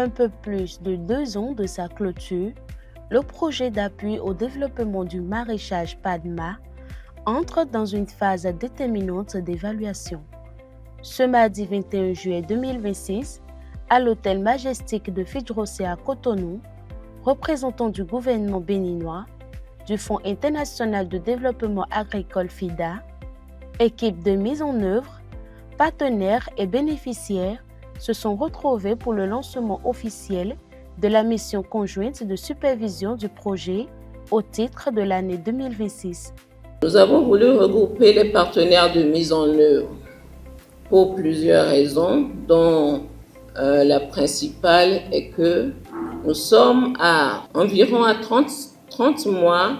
un peu plus de 2 ans de sa clôture, le projet d'appui au développement du maraîchage PADMA entre dans une phase déterminante d'évaluation. Ce mardi 21 juillet 2026, à l'hôtel Majestic de Fidjrosé à Cotonou, représentants du gouvernement béninois, du Fonds international de développement agricole FIDA, équipe de mise en œuvre, partenaires et bénéficiaires se sont retrouvés pour le lancement officiel de la mission conjointe de supervision du projet au titre de l'année 2026. Nous avons voulu regrouper les partenaires de mise en œuvre pour plusieurs raisons, dont la principale est que nous sommes à environ 30 mois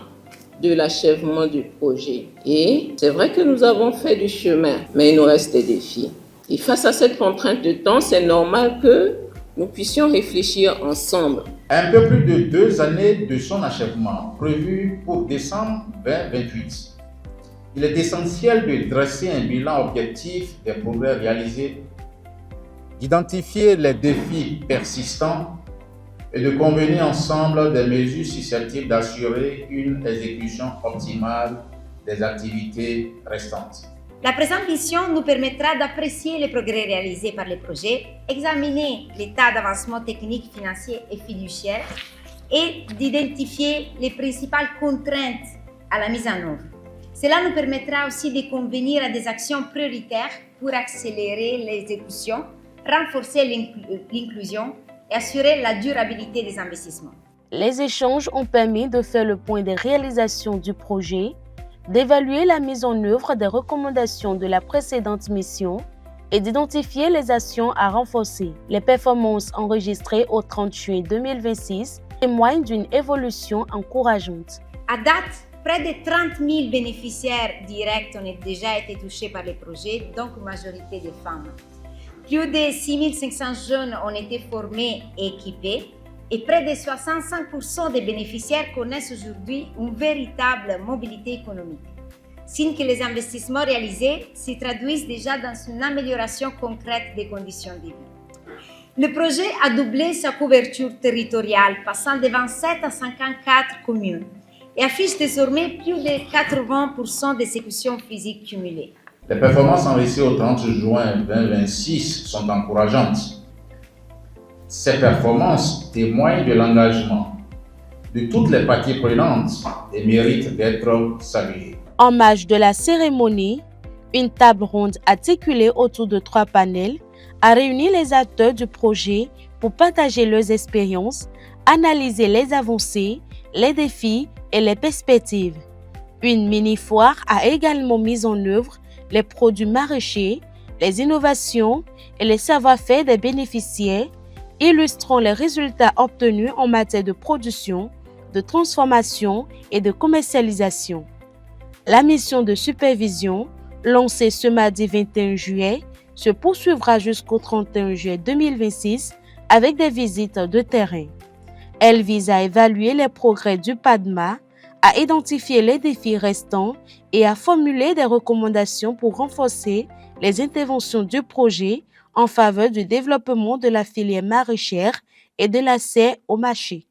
de l'achèvement du projet. Et c'est vrai que nous avons fait du chemin, mais il nous reste des défis. Et face à cette contrainte de temps, c'est normal que nous puissions réfléchir ensemble. Un peu plus de 2 années de son achèvement, prévu pour décembre 2028. Il est essentiel de dresser un bilan objectif des progrès réalisés, d'identifier les défis persistants et de convenir ensemble des mesures susceptibles d'assurer une exécution optimale des activités restantes. La présente mission nous permettra d'apprécier les progrès réalisés par les projets, examiner l'état d'avancement technique, financier et fiduciaire et d'identifier les principales contraintes à la mise en œuvre. Cela nous permettra aussi de convenir à des actions prioritaires pour accélérer l'exécution, renforcer l'inclusion et assurer la durabilité des investissements. Les échanges ont permis de faire le point des réalisations du projet, d'évaluer la mise en œuvre des recommandations de la précédente mission et d'identifier les actions à renforcer. Les performances enregistrées au 30 juillet 2026 témoignent d'une évolution encourageante. À date, près de 30 000 bénéficiaires directs ont déjà été touchés par les projets, donc une majorité de femmes. Plus de 6 500 jeunes ont été formés et équipés et près de 65% des bénéficiaires connaissent aujourd'hui une véritable mobilité économique. Signe que les investissements réalisés se traduisent déjà dans une amélioration concrète des conditions de vie. Le projet a doublé sa couverture territoriale, passant de 27 à 54 communes et affiche désormais plus de 80% d'exécutions physiques cumulées. Les performances enregistrées au 30 juin 2026 sont encourageantes. Ces performances témoignent de l'engagement de toutes les parties prenantes et méritent d'être saluées. En marge de la cérémonie, une table ronde articulée autour de 3 panels a réuni les acteurs du projet pour partager leurs expériences, analyser les avancées, les défis et les perspectives. Une mini-foire a également mis en œuvre les produits maraîchers, les innovations et les savoir-faire des bénéficiaires, illustrant les résultats obtenus en matière de production, de transformation et de commercialisation. La mission de supervision, lancée ce mardi 21 juillet, se poursuivra jusqu'au 31 juillet 2026 avec des visites de terrain. Elle vise à évaluer les progrès du PADMA, à identifier les défis restants et à formuler des recommandations pour renforcer les interventions du projet en faveur du développement de la filière maraîchère et de l'accès au marché.